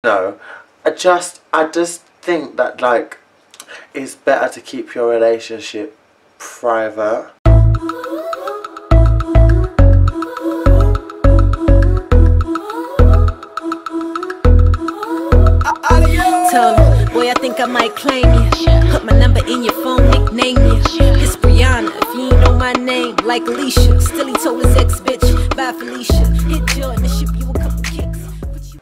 No, I just think that like it's better to keep your relationship private. Tell him, boy, I think I might claim you. Put my number in your phone, nickname you. It's Brianna, if you ain't know my name, like Alicia. Still he told his ex-bitch, bye Felicia. Hit Joye and ship you a couple kicks.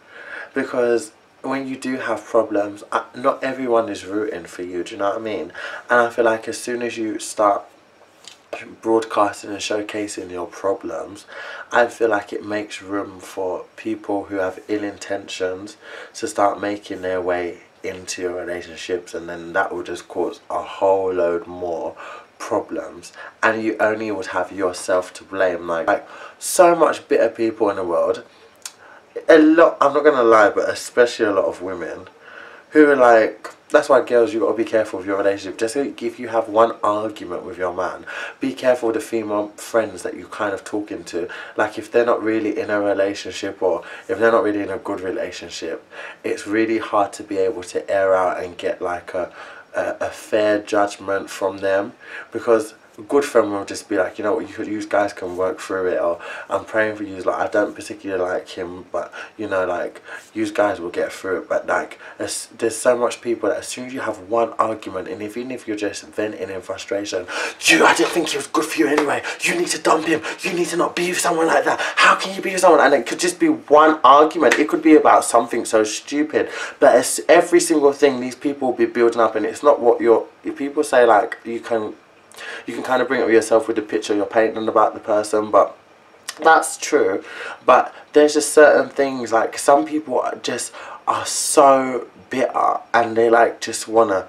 Because when you do have problems, not everyone is rooting for you, do you know what I mean? And I feel like as soon as you start broadcasting and showcasing your problems, I feel like it makes room for people who have ill intentions to start making their way into your relationships, and then that will just cause a whole load more problems, and you only would have yourself to blame. Like so much bitter people in the world, a lot, I'm not gonna lie, but especially a lot of women who are like, that's why girls, you got to be careful with your relationship. Just like if you have one argument with your man, be careful with the female friends that you're kind of talking to. Like if they're not really in a relationship, or if they're not really in a good relationship, it's really hard to be able to air out and get like a fair judgment from them, because a good friend will just be like, you know what, you guys can work through it, or I'm praying for you, like I don't particularly like him, but you know, like you guys will get through it. But like there's so much people that as soon as you have one argument, and even if you're just venting in frustration, I didn't think he was good for you anyway, you need to dump him, you need to not be with someone like that, how can you be with someone? And it could just be one argument, it could be about something so stupid, but it's every single thing these people will be building up. And it's not what people say, like you can kind of bring up yourself with the picture you're painting about the person, but that's true. But there's just certain things, like some people are so bitter, and they like just want to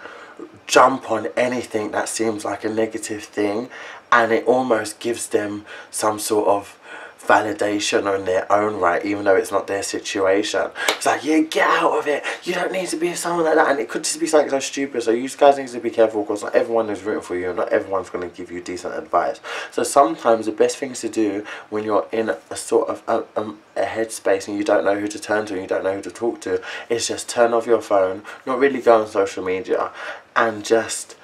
jump on anything that seems like a negative thing, and it almost gives them some sort of validation on their own right, even though it's not their situation. It's like, yeah, get out of it, you don't need to be with someone like that. And it could just be something so stupid. So you guys need to be careful, because not everyone is rooting for you, and not everyone's going to give you decent advice. So sometimes the best things to do when you're in a sort of a headspace and you don't know who to turn to and you don't know who to talk to, is just turn off your phone, not really go on social media, and just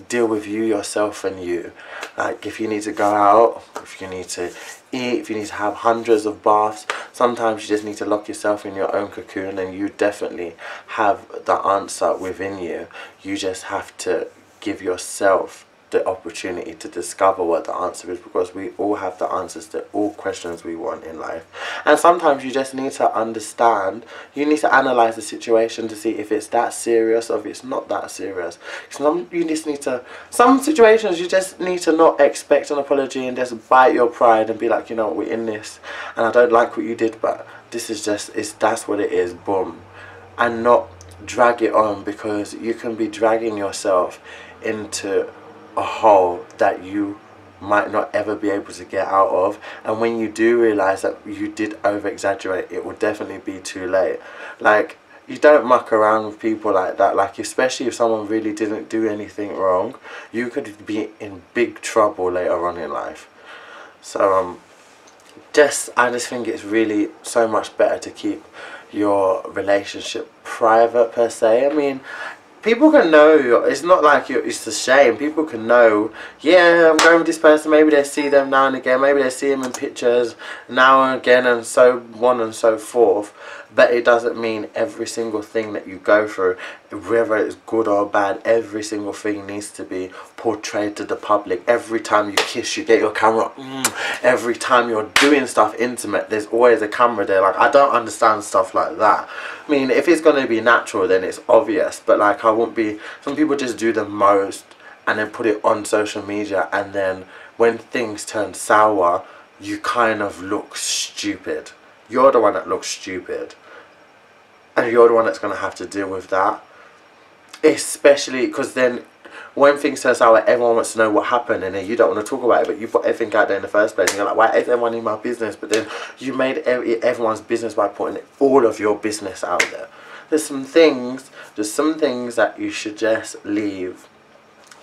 deal with you, yourself, and you. Like if you need to go out, if you need to eat, if you need to have hundreds of baths, sometimes you just need to lock yourself in your own cocoon, and you definitely have the answer within you. You just have to give yourself the opportunity to discover what the answer is, because we all have the answers to all questions we want in life. And sometimes you just need to understand, you need to analyze the situation to see if it's that serious or if it's not that serious. Some situations you just need to not expect an apology and just bite your pride and be like, you know what, we're in this and I don't like what you did, but this is just, that's what it is, boom. And not drag it on, because you can be dragging yourself into a hole that you might not ever be able to get out of. And when you do realize that you did over exaggerate, it will definitely be too late. Like, you don't muck around with people like that. Like, especially if someone really didn't do anything wrong, you could be in big trouble later on in life. So I just think it's really so much better to keep your relationship private, per se. I mean, people can know, it's not like it's a shame. People can know, yeah, I'm going with this person. Maybe they see them now and again. Maybe they see them in pictures now and again, and so on and so forth. But it doesn't mean every single thing that you go through, whether it's good or bad, every single thing needs to be portrayed to the public. Every time you kiss, you get your camera. Every time you're doing stuff intimate, there's always a camera there. Like, I don't understand stuff like that. I mean, if it's going to be natural, then it's obvious. But like, I won't be, some people just do the most and then put it on social media, and then when things turn sour, you kind of look stupid. You're the one that looks stupid, and you're the one that's going to have to deal with that. Especially because then when things turn sour, everyone wants to know what happened, and then you don't want to talk about it, but you put everything out there in the first place, and you're like, why is everyone in my business? But then you made everyone's business by putting all of your business out there. There's some things that you should just leave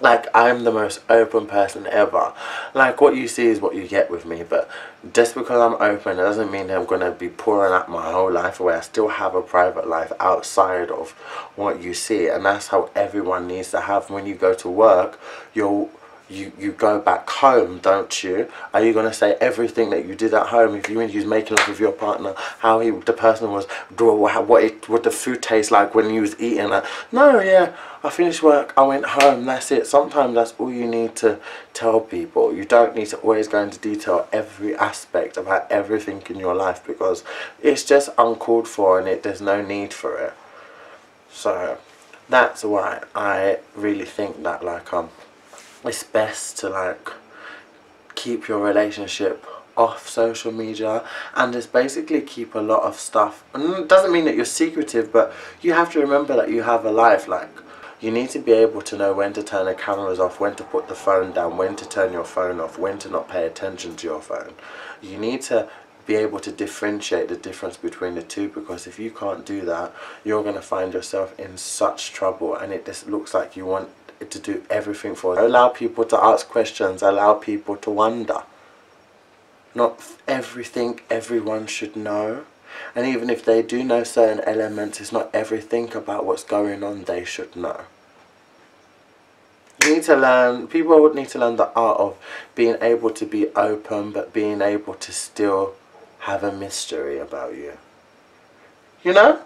Like, I'm the most open person ever. Like, what you see is what you get with me. But just because I'm open, it doesn't mean I'm going to be pouring out my whole life away. I still have a private life outside of what you see. And that's how everyone needs to have. When you go to work, you go back home, don't you? Are you going to say everything that you did at home, if you when you was making up with your partner, how the person was, what the food tastes like when you was eating it? No, yeah, I finished work, I went home, that's it. Sometimes that's all you need to tell people. You don't need to always go into detail every aspect about everything in your life, because it's just uncalled for and there's no need for it. So that's why I really think that, like, it's best to, like, keep your relationship off social media, and just basically keep a lot of stuff. And it doesn't mean that you're secretive, but you have to remember that you have a life. Like, you need to be able to know when to turn the cameras off, when to put the phone down, when to turn your phone off, when to not pay attention to your phone. You need to be able to differentiate the difference between the two, because if you can't do that, you're going to find yourself in such trouble, and it just looks like you want to do everything for you. Allow people to ask questions, allow people to wonder. Not everything everyone should know, and even if they do know certain elements, it's not everything about what's going on they should know. You need to learn, people would need to learn the art of being able to be open, but being able to still have a mystery about you, you know?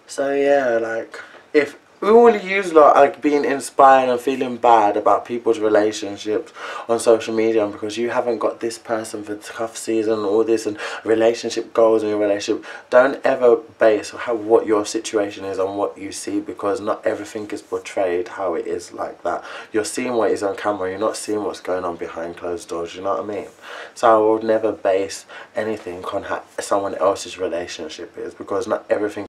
So yeah, like, if we all use like being inspired and feeling bad about people's relationships on social media, and because you haven't got this person for tough season, all this, and relationship goals in your relationship, don't ever base what your situation is on what you see, because not everything is portrayed how it is like that. You're seeing what is on camera, you're not seeing what's going on behind closed doors, you know what I mean? So I would never base anything on how someone else's relationship is, because not everything